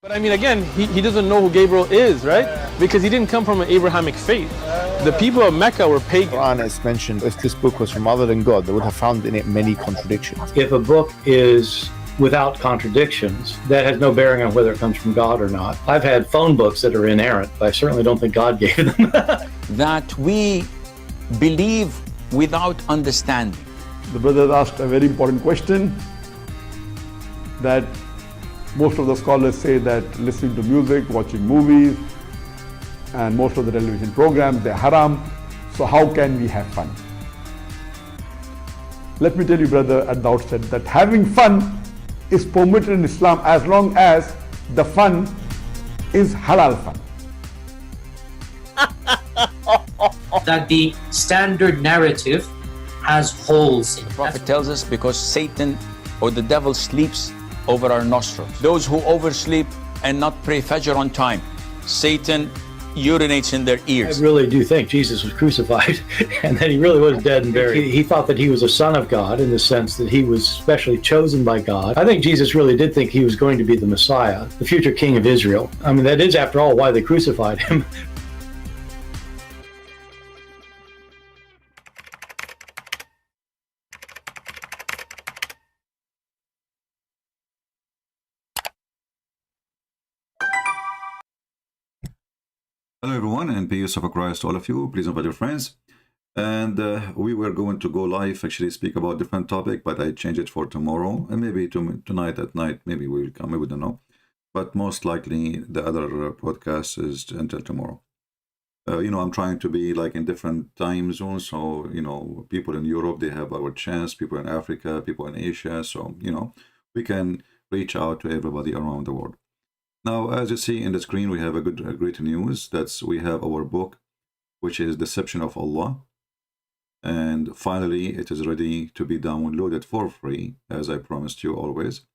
But I mean, again, he doesn't know who Gabriel is, right? Because he didn't come from an Abrahamic faith. The people of Mecca were pagan. Quran is mentioned, if this book was from other than God, they would have found in it many contradictions. If a book is without contradictions, that has no bearing on whether it comes from God or not. I've had phone books that are inerrant, but I certainly don't think God gave them. That we believe without understanding. The brother asked a very important question, that most of the scholars say that listening to music, watching movies, and most of the television programs, they're haram. So how can we have fun? Let me tell you, brother, at the outset, that having fun is permitted in Islam as long as the fun is halal fun. That the standard narrative has holes in it. The Prophet tells us because Satan or the devil sleeps over our nostrils. Those who oversleep and not pray Fajr on time, Satan urinates in their ears. I really do think Jesus was crucified and that he really was dead and buried. He thought that he was a son of God in the sense that he was specially chosen by God. I think Jesus really did think he was going to be the Messiah, the future king of Israel. I mean, that is, after all, why they crucified him. Hello everyone, and peace of Christ to all of you. Please invite your friends. And we were going to go live, actually speak about different topic, but I changed it for tomorrow, and maybe tonight at night, maybe we will come, we don't know. But most likely the other podcast is until tomorrow. I'm trying to be like in different time zones, so, people in Europe, they have our chance, people in Africa, people in Asia, so, we can reach out to everybody around the world. Now, as you see in the screen, we have a great news. We have our book, which is Deception of Allah. And finally, it is ready to be downloaded for free, as I promised you always,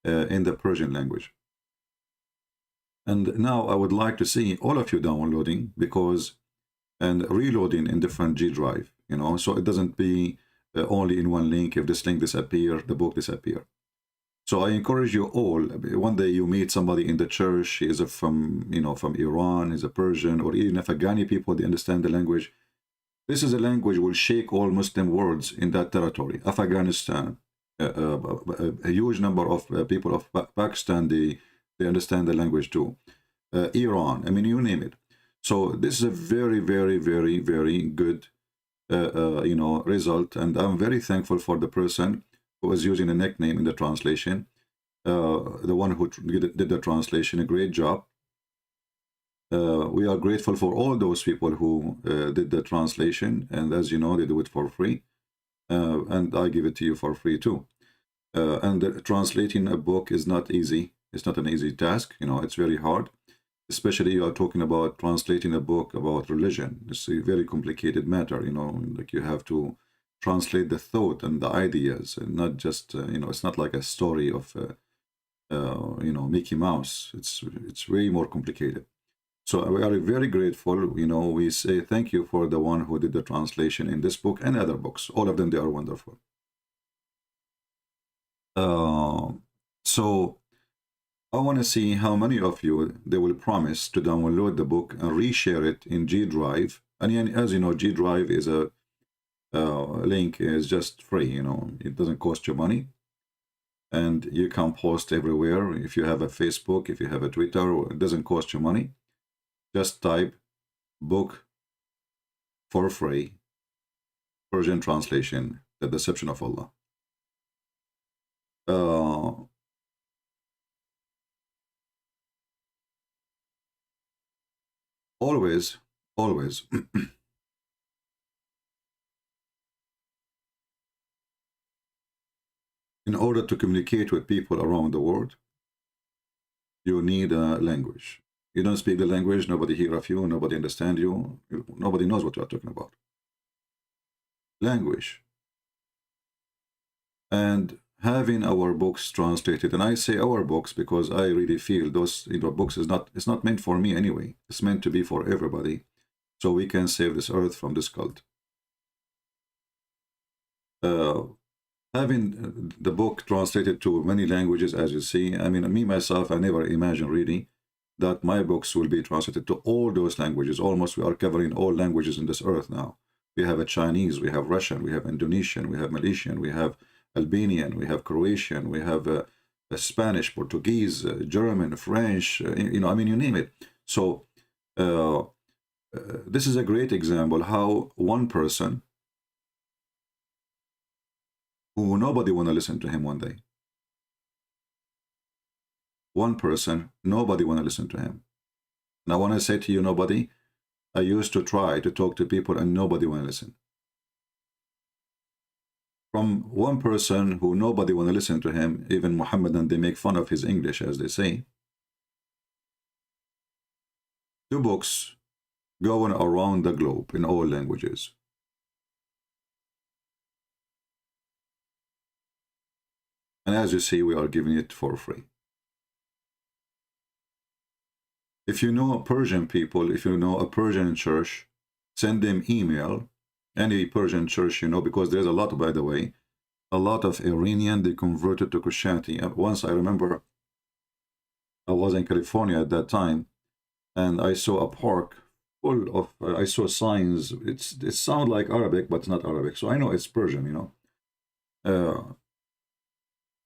in the Persian language. And now I would like to see all of you downloading and reloading in different G drive, so it doesn't be only in one link. If this link disappears, the book disappears. So I encourage you all, one day you meet somebody in the church, he is from Iran, he's a Persian, or even Afghani people, they understand the language. This is a language will shake all Muslim worlds in that territory. Afghanistan, a huge number of people of Pakistan, they understand the language too. Iran, I mean, you name it. So this is a very, very, very, very good, result. And I'm very thankful for the person who was using a nickname in the translation, the one who did the translation, a great job. We are grateful for all those people who did the translation, and as you know, they do it for free, and I give it to you for free too. And translating a book is not easy. It's not an easy task, it's very hard, especially you are talking about translating a book about religion. It's a very complicated matter, like you have to translate the thought and the ideas, and not just it's not like a story of Mickey Mouse. It's way more complicated. So we are very grateful. We say thank you for the one who did the translation in this book and other books. All of them, they are wonderful. So I want to see how many of you they will promise to download the book and reshare it in G Drive. And as you know, G Drive is a link is just free, it doesn't cost you money, and you can post everywhere. If you have a Facebook, if you have a Twitter, it doesn't cost you money. Just type book for free, Persian translation, The Deception of Allah. Always in order to communicate with people around the world, you need a language. You don't speak the language, nobody hears of you, nobody understands you, nobody knows what you are talking about. Language. And having our books translated, and I say our books because I really feel those books it's not meant for me anyway. It's meant to be for everybody, so we can save this earth from this cult. having the book translated to many languages, as you see. I mean, me myself, I never imagined really that my books will be translated to all those languages. Almost we are covering all languages in this earth now. We have a Chinese, we have Russian, we have Indonesian, we have Malaysian, we have Albanian, we have Croatian, we have Spanish, Portuguese, German, French, you know, I mean, you name it. So this is a great example how one person who nobody want to listen to him one day. One person, nobody want to listen to him. And I want to say to you, nobody, I used to try to talk to people and nobody want to listen. From one person who nobody want to listen to him, even Muhammadan, they make fun of his English, as they say. 2 books going around the globe in all languages. And as you see, we are giving it for free. If you know Persian people, if you know a Persian church, send them email, any Persian church, you know, because there's a lot, by the way, a lot of Iranian, they converted to Christianity. And once I remember, I was in California at that time, and I saw a park full of, I saw signs, it sounds like Arabic, but it's not Arabic. So I know it's Persian, you know.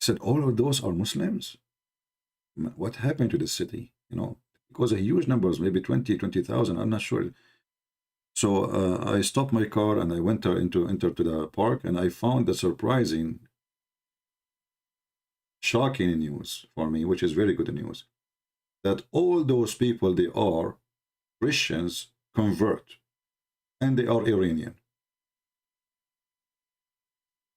Said, all of those are Muslims? What happened to this city? You know, because a huge numbers, maybe 20,000, I'm not sure. So I stopped my car and I went into the park, and I found the surprising, shocking news for me, which is very good news, that all those people, they are Christians convert, and they are Iranian.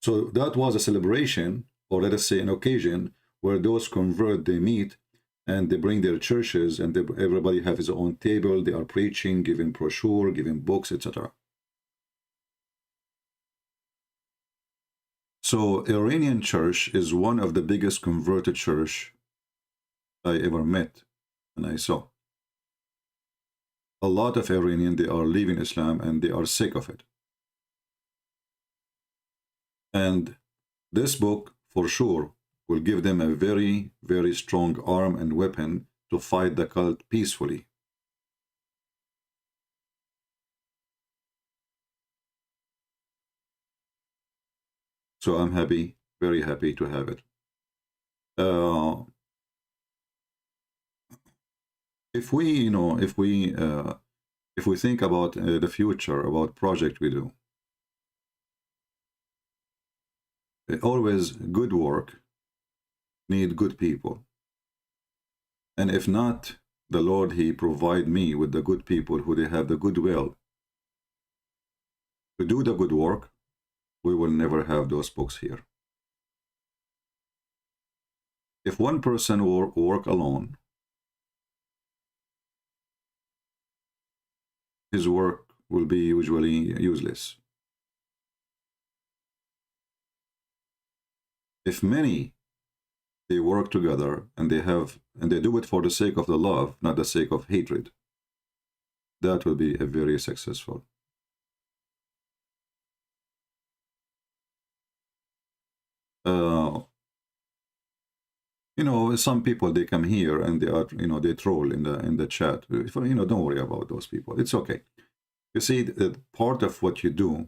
So that was a celebration, or let us say an occasion, where those convert, they meet and they bring their churches, and everybody have his own table, they are preaching, giving brochure, giving books, etc. So Iranian church is one of the biggest converted church I ever met and I saw. A lot of Iranian, they are leaving Islam and they are sick of it. And this book, for sure, will give them a very, very strong arm and weapon to fight the cult peacefully. So I'm happy, very happy to have it. If we, you know, if we think about the future, about project we do, always good work need good people, and if not, the Lord, he provide me with the good people who they have the goodwill to do the good work. We will never have those books here. If one person work alone, his work will be usually useless. If many, they work together and they do it for the sake of the love, not the sake of hatred, that will be a very successful. You know, some people, they come here and they are, you know, they troll in the chat. You know, don't worry about those people. It's okay. You see, part of what you do,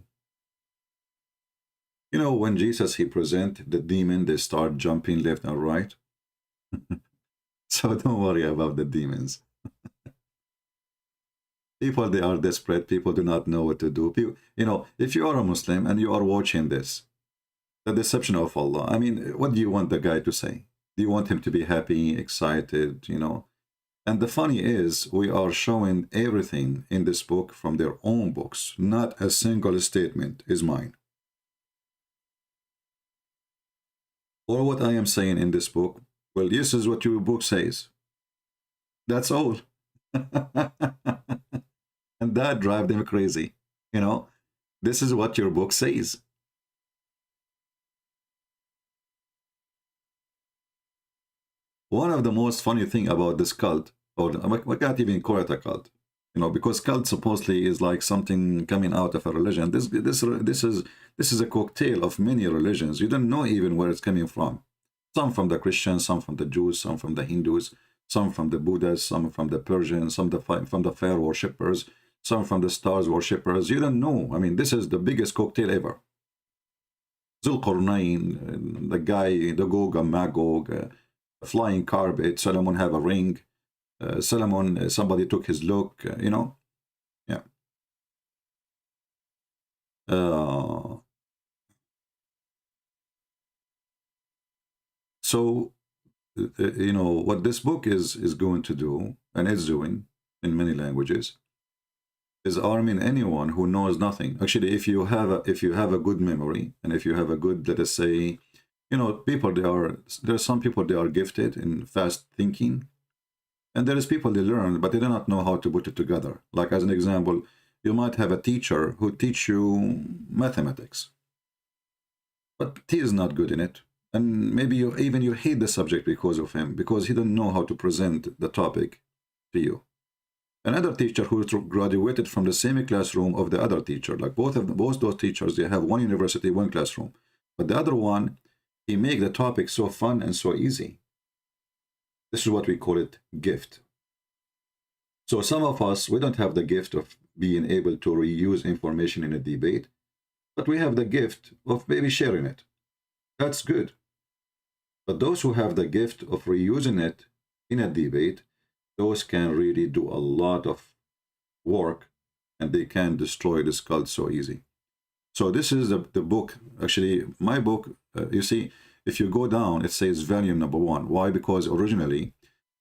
you know, when Jesus, he present the demon, they start jumping left and right. So don't worry about the demons. People, they are desperate. People do not know what to do. People, you know, if you are a Muslim and you are watching this, the deception of Allah, I mean, what do you want the guy to say? Do you want him to be happy, excited, you know? And the funny is, we are showing everything in this book from their own books. Not a single statement is mine. Or what I am saying in this book, well, this is what your book says. That's all. And that drives them crazy. You know, this is what your book says. One of the most funny thing about this cult, or I can't even call it a cult, You know, because cult supposedly is like something coming out of a religion. This is a cocktail of many religions. You don't know even where it's coming from. Some from the Christians, some from the Jews, some from the Hindus, some from the Buddhists, some from the Persians, some from the fire worshippers, some from the stars worshippers. You don't know. I mean, this is the biggest cocktail ever. Zulqarnain, the guy, the Gog and Magog, flying carpet, Solomon have a ring. Solomon, somebody took his look, you know. Yeah. So, you know, what this book is going to do, and it's doing in many languages, is arming anyone who knows nothing. Actually, if you have a good memory, and if you have a good, let us say, you know, people, there are some people, they are gifted in fast thinking, and there is people, they learn, but they do not know how to put it together. Like, as an example, you might have a teacher who teach you mathematics, but he is not good in it. And maybe you hate the subject because of him, because he don't know how to present the topic to you. Another teacher who graduated from the same classroom of the other teacher, like both those teachers, they have one university, one classroom, but the other one, he make the topic so fun and so easy. This is what we call it gift. So some of us, we don't have the gift of being able to reuse information in a debate, but we have the gift of maybe sharing it. That's good. But those who have the gift of reusing it in a debate, those can really do a lot of work, and they can destroy this cult so easy. So this is the book. Actually, my book, you see, if you go down, it says volume number 1. Why? Because originally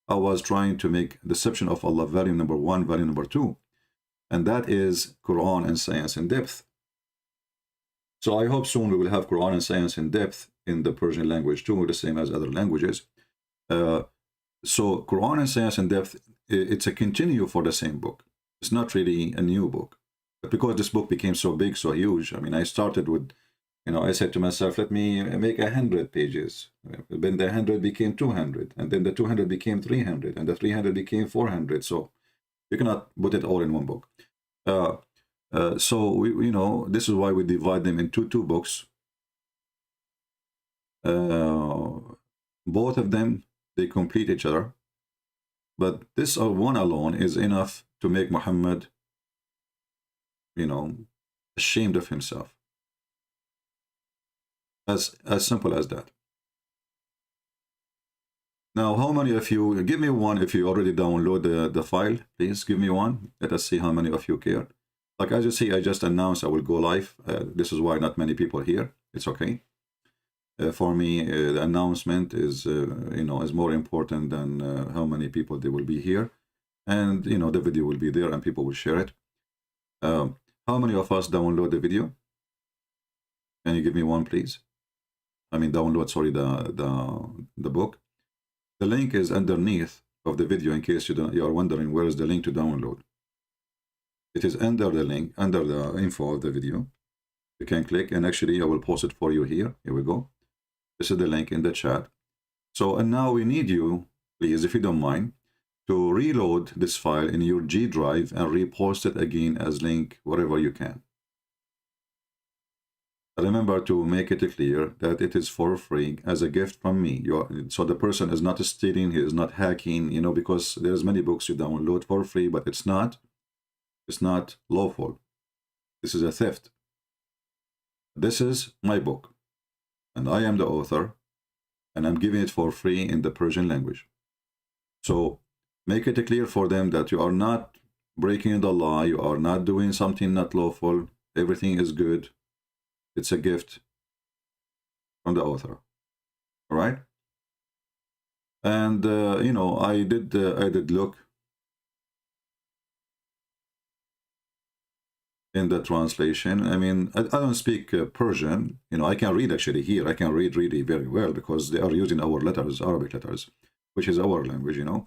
I was trying to make Deception of Allah volume number 1, volume number 2. And that is Quran and Science in Depth. So I hope soon we will have Quran and Science in Depth in the Persian language too, the same as other languages. So Quran and Science in Depth, it's a continue for the same book. It's not really a new book. But because this book became so big, so huge, I mean, I started with, you know, I said to myself, let me make 100 pages. Then the 100 became 200, and then the 200 became 300, and the 300 became 400. So you cannot put it all in one book. So we, you know, this is why we divide them into 2 books. Both of them, they complete each other, but this one alone is enough to make Muhammad, you know, ashamed of himself. As simple as that. Now, how many of you, give me one if you already download the file, please give me one. Let us see how many of you care. Like, as you see, I just announced I will go live. This is why not many people here. It's okay. For me, the announcement is, you know, is more important than how many people they will be here. And, you know, the video will be there and people will share it. How many of us download the video? Can you give me one, please? I mean, download, sorry, the book. The link is underneath of the video in case you are wondering where is the link to download. It is under the link, under the info of the video. You can click, and actually I will post it for you here. Here we go. This is the link in the chat. So, and now we need you, please, if you don't mind, to reload this file in your G drive and repost it again as link wherever you can. Remember to make it clear that it is for free as a gift from me. So the person is not stealing, he is not hacking, you know, because there's many books you download for free, but it's not lawful. This is a theft. This is my book, and I am the author, and I'm giving it for free in the Persian language. So make it clear for them that you are not breaking the law, you are not doing something not lawful, everything is good. It's a gift from the author. All right. And you know, I did look in the translation. I mean, I don't speak Persian. You know, I can read actually here. I can read really very well because they are using our letters, Arabic letters, which is our language. You know,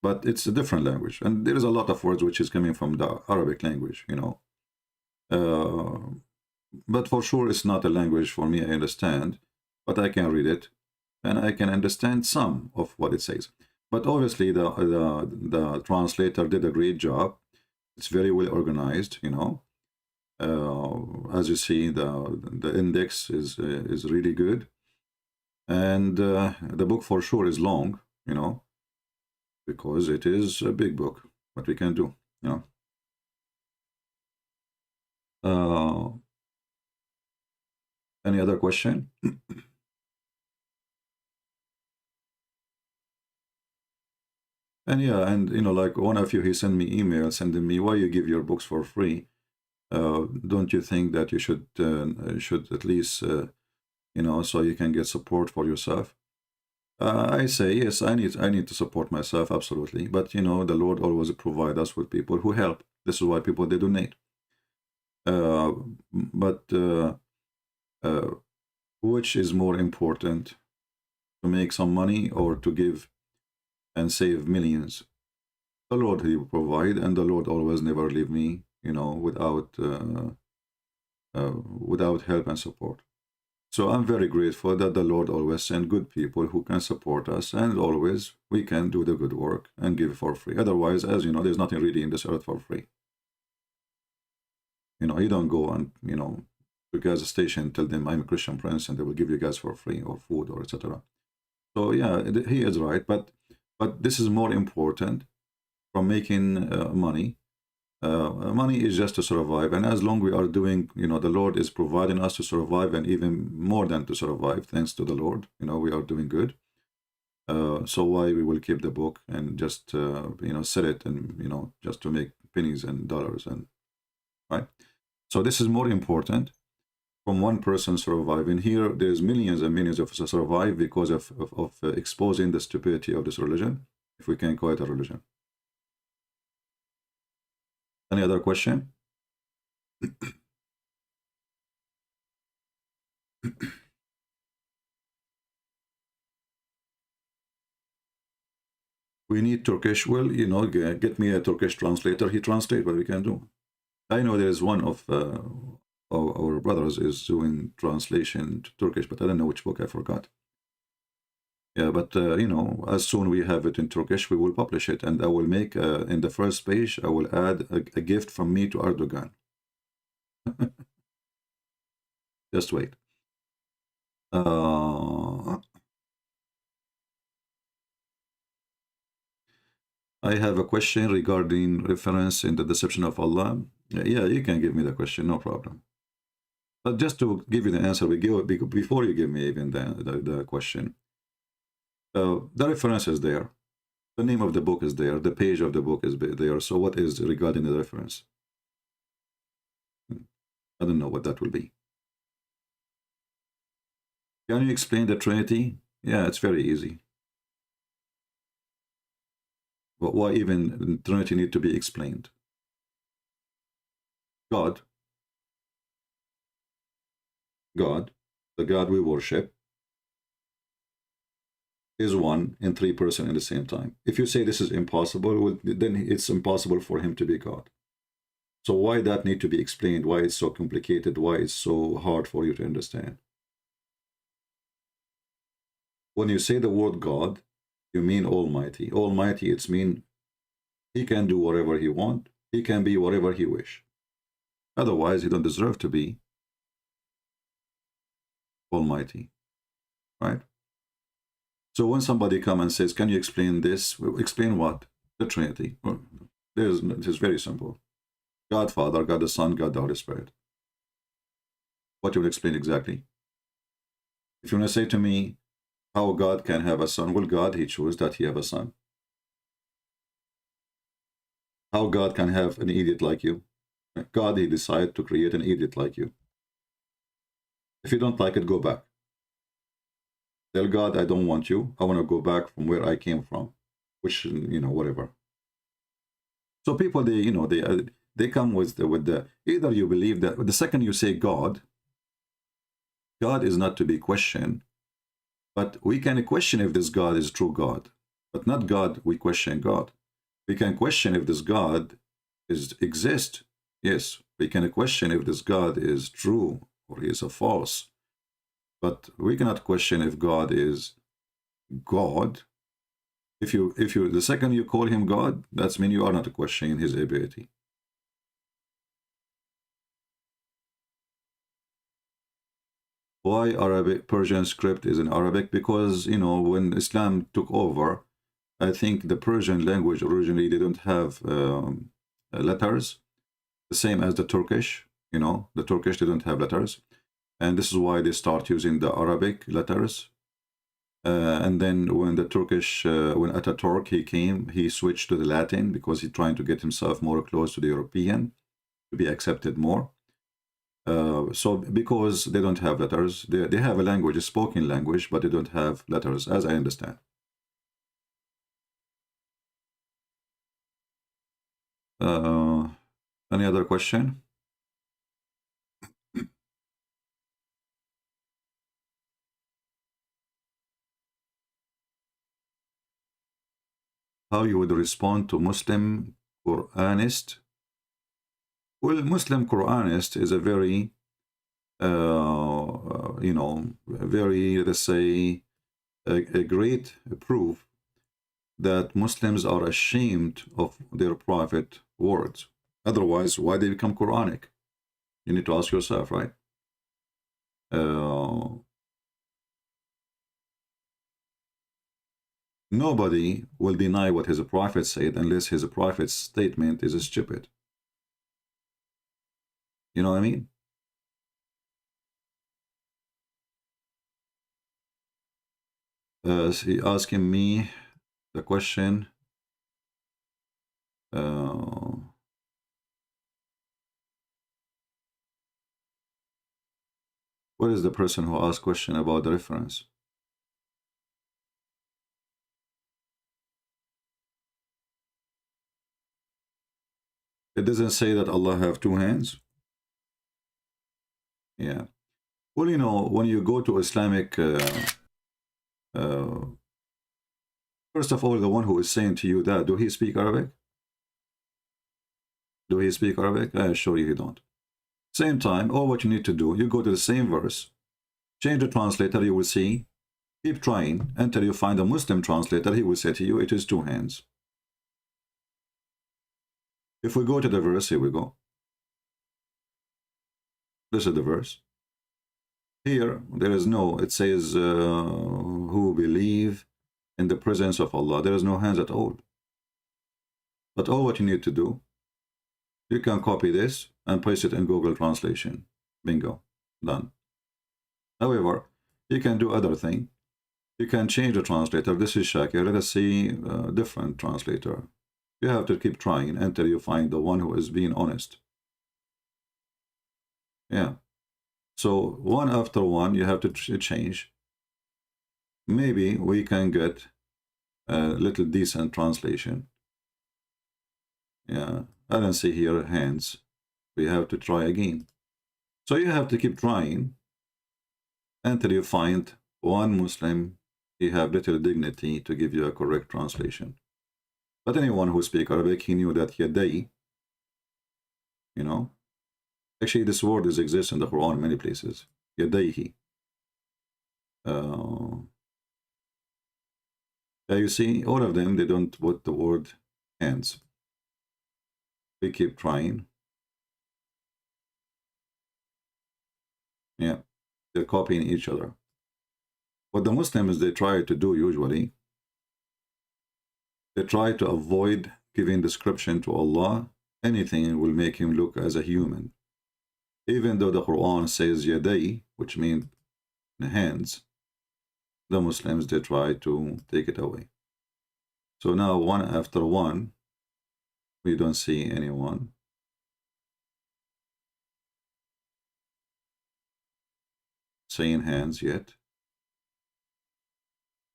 but it's a different language, and there is a lot of words which is coming from the Arabic language. You know. But for sure, it's not a language for me, I understand, but I can read it, and I can understand some of what it says. But obviously, the translator did a great job, It's very well organized, you know. As you see, the index is really good, and the book for sure is long, you know, because it is a big book. What we can do, you know. Any other question? And yeah, and you know, like one of you, he sent me email sending me, why you give your books for free? Don't you think that you should at least you know, so you can get support for yourself? I say yes, I need to support myself, absolutely. But you know, the Lord always provide us with people who help. This is why people, they donate. But which is more important, to make some money or to give and save millions? The Lord, he will provide, and the Lord always never leave me, you know, without help and support. So I'm very grateful that the Lord always send good people who can support us, and always we can do the good work and give for free. Otherwise, as you know, there's nothing really in this earth for free. You know, you don't go and, you know, to a gas station, tell them I'm a Christian prince and they will give you gas for free, or food, or etc. So yeah, he is right, but this is more important from making money. Money is just to survive, and as long we are doing, you know, the Lord is providing us to survive, and even more than to survive, thanks to the Lord, you know, we are doing good. So why we will keep the book and just you know, sell it, and you know, just to make pennies and dollars, and right? So this is more important from one person surviving. Here there's millions and millions of us survive because of exposing the stupidity of this religion, if we can call it a religion. Any other question? We need Turkish. Well, you know, get me a Turkish translator. He translate what we can do. I know there is one of our brothers is doing translation to Turkish, but I don't know which book, I forgot. Yeah, but you know, as soon we have it in Turkish, we will publish it, and I will make in the first page, I will add a gift from me to Erdogan. Just wait. I have a question regarding reference in the deception of Allah. Yeah, you can give me the question, no problem. But just to give you the answer, before you give me even the question. The reference is there. The name of the book is there. The page of the book is there. So what is regarding the reference? I don't know what that will be. Can you explain the Trinity? Yeah, it's very easy. But why even the Trinity need to be explained? God, the God we worship, is one and three persons at the same time. If you say this is impossible, well, then it's impossible for him to be God. So why that need to be explained? Why it's so complicated? Why it's so hard for you to understand? When you say the word God, you mean Almighty. Almighty, it's mean he can do whatever he want. He can be whatever he wish. Otherwise, he don't deserve to be Almighty, right? So when somebody comes and says, can you explain this? Explain what? The Trinity. Well, it is very simple. God Father, God the Son, God the Holy Spirit. What you will explain exactly? If you want to say to me, how God can have a son? Well, God, he chose that he have a son. How God can have an idiot like you? God, he decided to create an idiot like you. If you don't like it, go back. Tell God, I don't want you. I want to go back from where I came from, which, you know, whatever. So people, they, you know, they come with the either you believe that the second you say God is not to be questioned, but we can question if this God is true God, but not God. We question God. We can question if this God exists. Yes, we can question if this God is true or he is a false. But we cannot question if God is God. If you the second you call him God, that's mean you are not questioning his ability. Why Arabic Persian script is in Arabic? Because, you know, when Islam took over, I think the Persian language originally they don't have letters, the same as the Turkish. You know, the Turkish they don't have letters, and this is why they start using the Arabic letters. And then when the Turkish, when Ataturk he came, he switched to the Latin because he's trying to get himself more close to the European, to be accepted more. So because they don't have letters, they have a language, a spoken language, but they don't have letters, as I understand. Any other question? How you would respond to Muslim Quranist? Well, Muslim Quranist is a very, you know, very, let's say, a great proof that Muslims are ashamed of their Prophet words. Otherwise, why they become Quranic? You need to ask yourself, right? Nobody will deny what his prophet said unless his prophet's statement is stupid. You know what I mean? He asking me the question. What is the person who asked question about the reference? It doesn't say that Allah have two hands. Yeah. Well, you know, when you go to Islamic, first of all, the one who is saying to you that, do he speak Arabic? Do he speak Arabic? I assure you he don't. Same time, all what you need to do, you go to the same verse, change the translator, you will see, keep trying until you find a Muslim translator, he will say to you, it is two hands. If we go to the verse, here we go. This is the verse. Here, there is no, it says, who believe in the presence of Allah. There is no hands at all. But all what you need to do, you can copy this and paste it in Google Translation. Bingo. Done. However, you can do other thing. You can change the translator. This is Zakir. Let us see a different translator. You have to keep trying until you find the one who is being honest. Yeah. So one after one, you have to change. Maybe we can get a little decent translation. Yeah, I don't see here hands. We have to try again. So you have to keep trying until you find one Muslim, he have little dignity to give you a correct translation. But anyone who speaks Arabic, he knew that Yaday, you know, actually this word exists in the Quran in many places. Yadayhi. You see, all of them, they don't put the word hands. We keep trying. Yeah, they're copying each other. What the Muslims, they try to do usually, they try to avoid giving description to Allah. Anything will make him look as a human. Even though the Quran says yaday, which means hands, the Muslims, they try to take it away. So now one after one, we don't see anyone. Saying hands yet.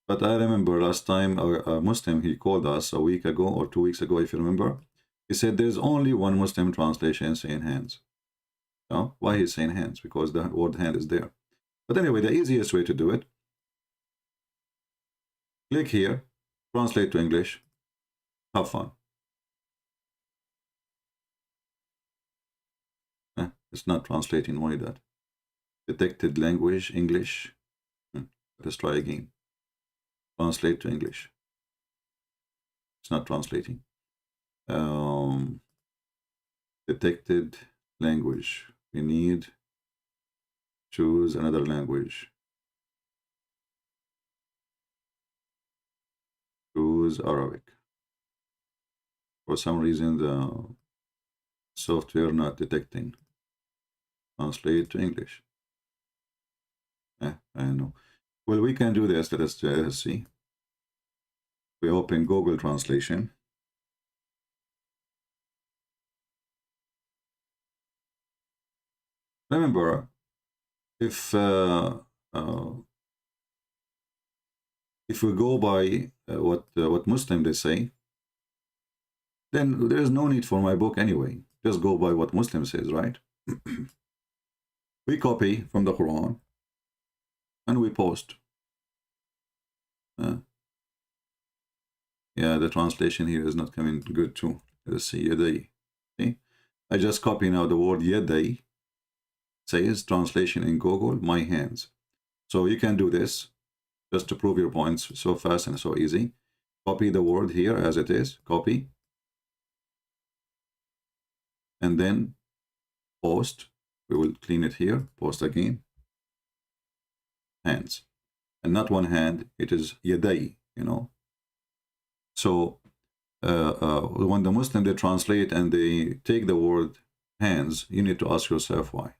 But I remember last time a Muslim, he called us a week ago or 2 weeks ago, if you remember. He said there's only one Muslim translation saying hands. No? Why he's saying hands? Because the word hand is there. But anyway, the easiest way to do it, click here, translate to English, have fun. It's not translating only that. Detected language, English. Let's try again. Translate to English. It's not translating. Detected language. We need choose another language. Choose Arabic. For some reason, the software not detecting. Translate to English. I know. Well, we can do this. Let us see. We open Google Translation. Remember, if we go by what Muslim they say, then there is no need for my book anyway. Just go by what Muslim says, right? We copy from the Quran and we post. Yeah, the translation here is not coming good too. Let's see, Yadai. See? I just copy now the word Yadai. Says translation in Google, my hands. So you can do this just to prove your points so fast and so easy. Copy the word here as it is, copy. And then post. We will clean it here, post again. Hands. And not one hand, it is Yadai, you know. So when the Muslim, they translate and they take the word hands, you need to ask yourself why.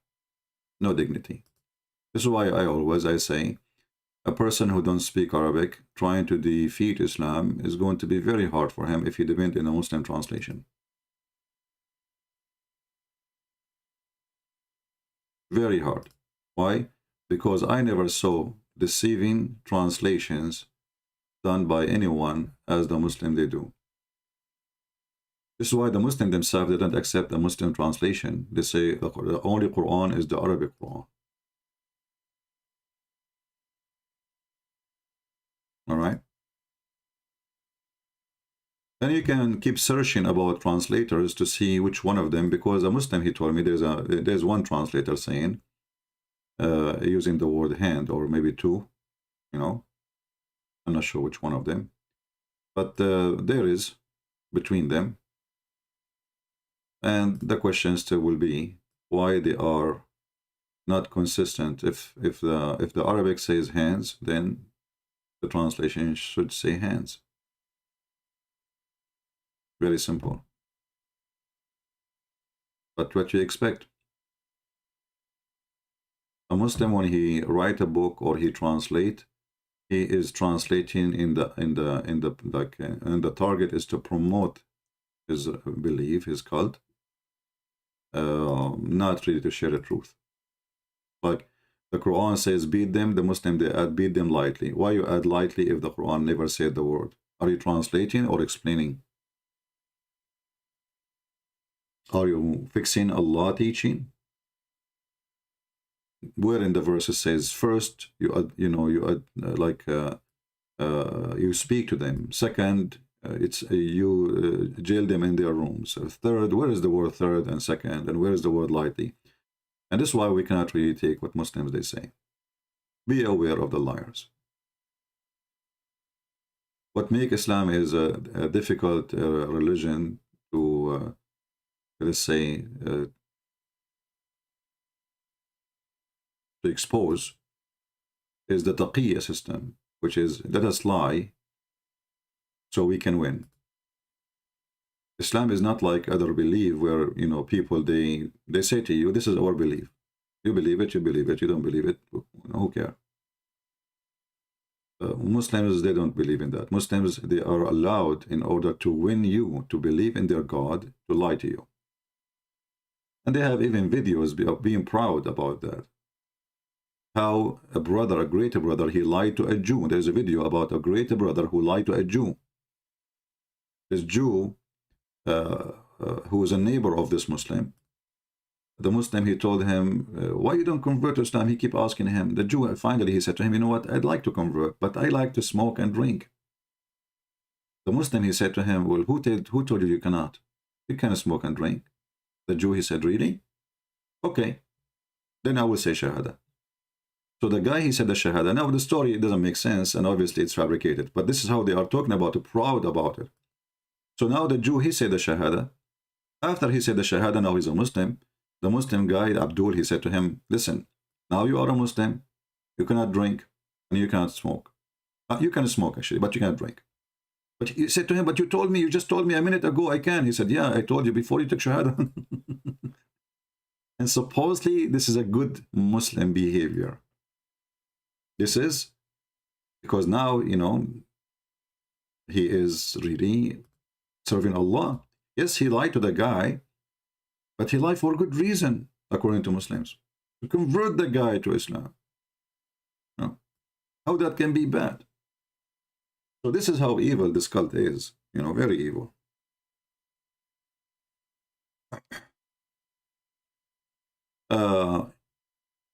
No dignity. This is why I say a person who don't speak Arabic trying to defeat Islam is going to be very hard for him if he depends on a Muslim translation. Very hard. Why? Because I never saw deceiving translations done by anyone as the Muslim they do. This is why the Muslim themselves, they don't accept the Muslim translation. They say the only Quran is the Arabic Quran. All right? Then you can keep searching about translators to see which one of them, because a Muslim, he told me there's one translator saying, using the word hand, or maybe two, you know. I'm not sure which one of them. But there is between them. And the question still will be why they are not consistent. If the Arabic says hands, then the translation should say hands. Very simple. But what you expect? A Muslim, when he write a book or he translate, he is translating in the target is to promote his belief, his cult. Not really to share the truth. Like the Quran says beat them, the Muslim they add beat them lightly. Why you add lightly if the Quran never said the word? Are you translating or explaining? Are you fixing Allah teaching? Where in the verse it says first you speak to them. Second, you jail them in their rooms. Third, where is the word third and second, and where is the word lightly? And this is why we cannot really take what Muslims they say. Be aware of the liars. What makes Islam is a difficult religion to let's say to expose is the taqiyya system, which is let us lie so we can win. Islam is not like other belief where, you know, people they say to you, this is our belief. You believe it, you believe it. You don't believe it, who cares? Muslims, they don't believe in that. Muslims, they are allowed, in order to win you to believe in their God, to lie to you. And they have even videos of being proud about that. How a brother, a greater brother, he lied to a Jew. There's a video about a greater brother who lied to a Jew. This Jew, who is a neighbor of this Muslim, the Muslim, he told him, why you don't convert to Islam? He keep asking him. The Jew, finally, he said to him, you know what, I'd like to convert, but I like to smoke and drink. The Muslim, he said to him, well, who told you you cannot? You cannot smoke and drink. The Jew, he said, really? Okay, then I will say Shahada. So the guy, he said the Shahada. Now the story, it doesn't make sense, and obviously it's fabricated, but this is how they are talking about it, proud about it. So now the Jew, he said the Shahada. After he said the Shahada, now he's a Muslim. The Muslim guy, Abdul, he said to him, listen, Now you are a Muslim. You cannot drink and you cannot smoke. You can smoke actually, but you cannot drink. But he said to him, but you just told me a minute ago I can. He said, yeah, I told you before you took Shahada. And supposedly this is a good Muslim behavior. This is because now, you know, he is really serving Allah. Yes, he lied to the guy, but he lied for good reason, according to Muslims. To convert the guy to Islam. No. How that can be bad? So this is how evil this cult is. You know, very evil.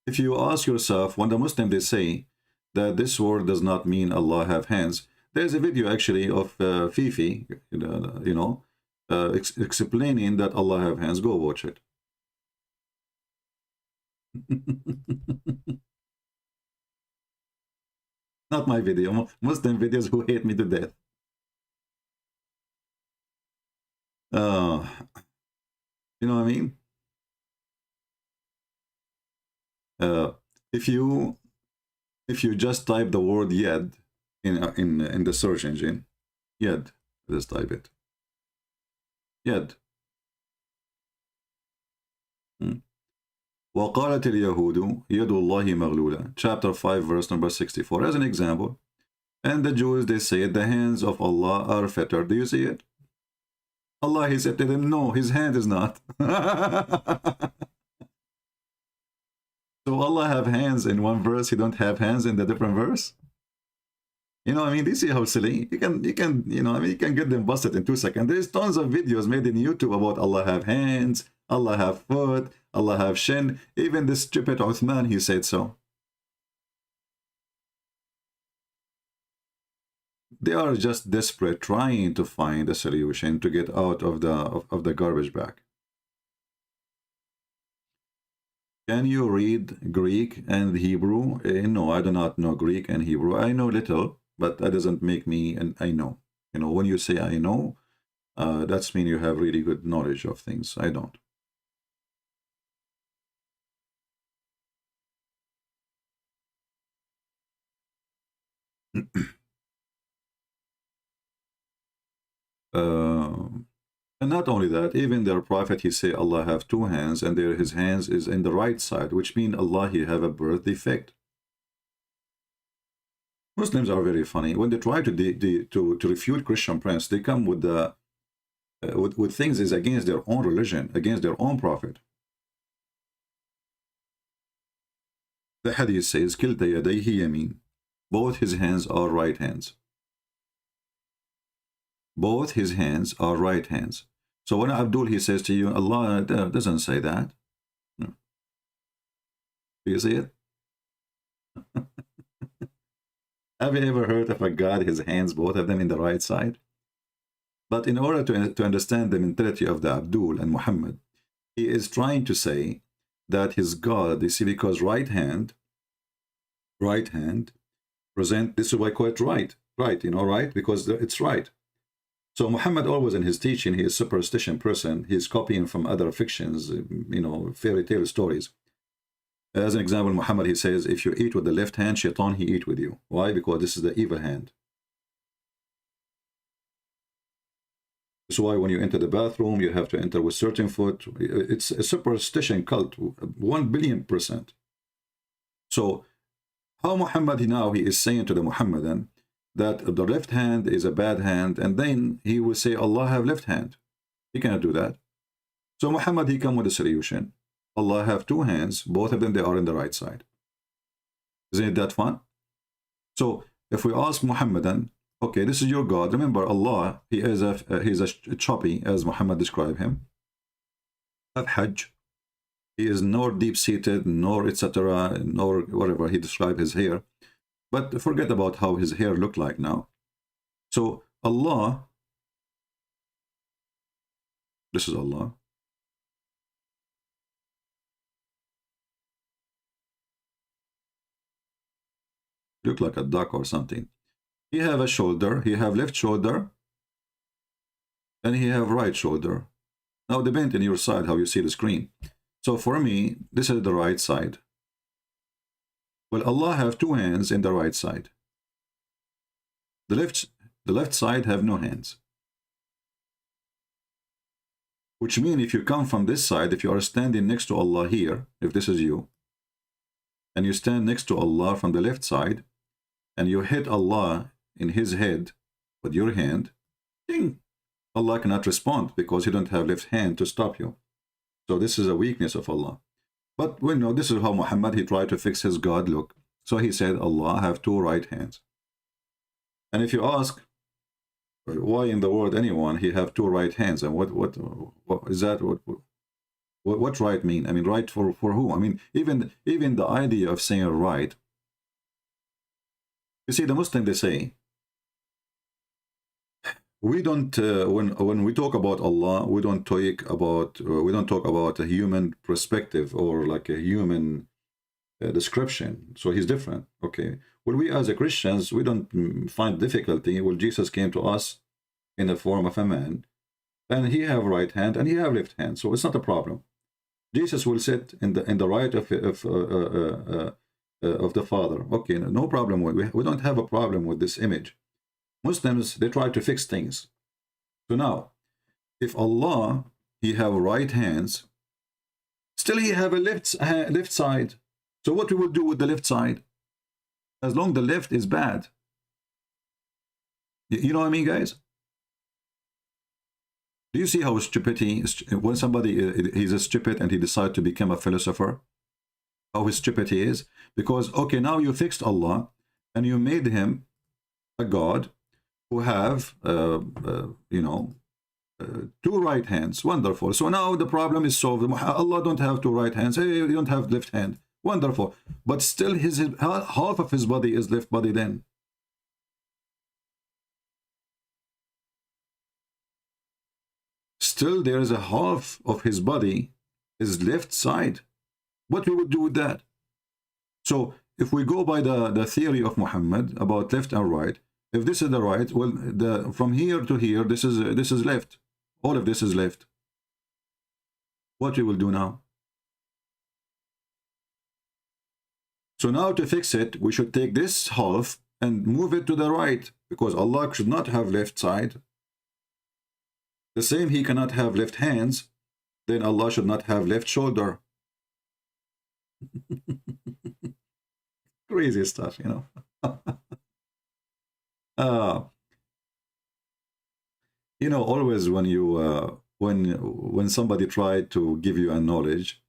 If you ask yourself, when the Muslim they say that this word does not mean Allah have hands, there's a video actually of Fifi, explaining that Allah have hands. Go watch it. Not my video. Muslim videos who hate me to death. You know what I mean? If you just type the word yad in the search engine, yad, just type it. Yad. وقالت اليهود يد الله مغلولة, chapter 5 verse number 64, as an example. And the Jews, they say the hands of Allah are fettered. Do you see it? Allah, he said to them, no, his hand is not. So Allah have hands in one verse, he don't have hands in the different verse. You know what I mean? Do you see how silly? You can, you know, I mean, you can get them busted in 2 seconds. There's tons of videos made in YouTube about Allah have hands, Allah have foot, Allah have shin. Even this stupid Uthman, he said so. They are just desperate, trying to find a solution to get out of the garbage bag. Can you read Greek and Hebrew? No, I do not know Greek and Hebrew. I know little, but that doesn't make me an I know. You know, when you say I know, that's mean you have really good knowledge of things. I don't. And not only that, even their prophet, he say Allah have two hands, and his hands is in the right side, which means Allah he have a birth defect. Muslims are very funny. When they try to refute Christian prince, they come with the with things is against their own religion, against their own prophet. The hadith says, "Kilta yadayhi yamin." Both his hands are right hands. Both his hands are right hands. So when Abdul he says to you, Allah doesn't say that. No. Do you see it? Have you ever heard of a God, his hands, both of them in the right side? But in order to understand the mentality of the Abdul and Muhammad, he is trying to say that his God, you see, because right hand present, this is why I call it right, you know, right, because it's right. So Muhammad always in his teaching, he is a superstition person. He is copying from other fictions, you know, fairy tale stories. As an example, Muhammad, he says, if you eat with the left hand, shaitan, he eat with you. Why? Because this is the evil hand. That's why when you enter the bathroom, you have to enter with certain foot. It's a superstition cult, 1,000,000,000%. So how Muhammad now, he is saying to the Muhammadan that the left hand is a bad hand, and then he will say, Allah have left hand. He cannot do that. So Muhammad, he come with a solution. Allah have two hands, both of them, they are in the right side. Isn't it that fun? So if we ask Muhammadan, okay, this is your God. Remember, Allah, he is a choppy, as Muhammad described him. Have Hajj. He is nor deep-seated, nor etc., nor whatever he described his hair. But forget about how his hair looked like now. So Allah, this is Allah. Look like a duck or something. He have a shoulder, he have left shoulder, and he have right shoulder. Now depend on your side how you see the screen. So for me, this is the right side. Well, Allah have two hands in the right side. The left side have no hands. Which means if you come from this side, if you are standing next to Allah here, if this is you, and you stand next to Allah from the left side, and you hit Allah in his head with your hand, ding, Allah cannot respond because he don't have left hand to stop you. So this is a weakness of Allah. But we know this is how Muhammad, he tried to fix his God look. So he said, Allah have two right hands. And if you ask, why in the world anyone he have two right hands, and what is that? What right mean? I mean, right for who? I mean, even the idea of saying right. You see, the Muslim, they say, we don't when we talk about Allah, we don't talk about a human perspective or like a human description. So he's different. Okay. Well, we as a Christians, we don't find difficulty. Well, Jesus came to us in the form of a man, and he have right hand and he have left hand, so it's not a problem. Jesus will sit in the right of the Father. Okay, no problem. We don't have a problem with this image. Muslims, they try to fix things. So now, if Allah, he have right hands, still he have a left side. So what we will do with the left side? As long the left is bad. You know what I mean, guys? Do you see how stupidity, when somebody he's a stupid and he decides to become a philosopher, how his stupidity is? Because, okay, now you fixed Allah and you made him a God who have, you know, two right hands. Wonderful. So now the problem is solved. Allah don't have two right hands. Hey, you don't have left hand. Wonderful. But still his half of his body is left body then. Still there is a half of his body is left side. What we would do with that? So if we go by the theory of Muhammad about left and right, if this is the right, well, from here to here, this is left. All of this is left. What we will do now? So now to fix it, we should take this half and move it to the right, because Allah should not have left side. The same, he cannot have left hands, then Allah should not have left shoulder. Crazy stuff, you know. You know, always when you when somebody tried to give you a knowledge,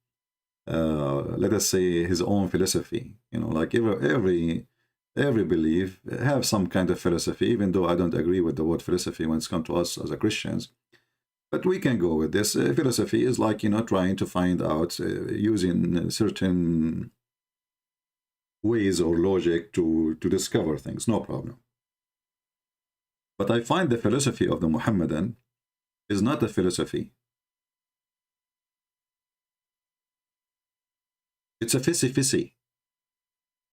let us say his own philosophy, you know, like every belief have some kind of philosophy, even though I don't agree with the word philosophy when it's come to us as a Christians. But we can go with this. Philosophy is like, you know, trying to find out using certain ways or logic to discover things. No problem. But I find the philosophy of the Muhammadan is not a philosophy. It's a fissy-fissy.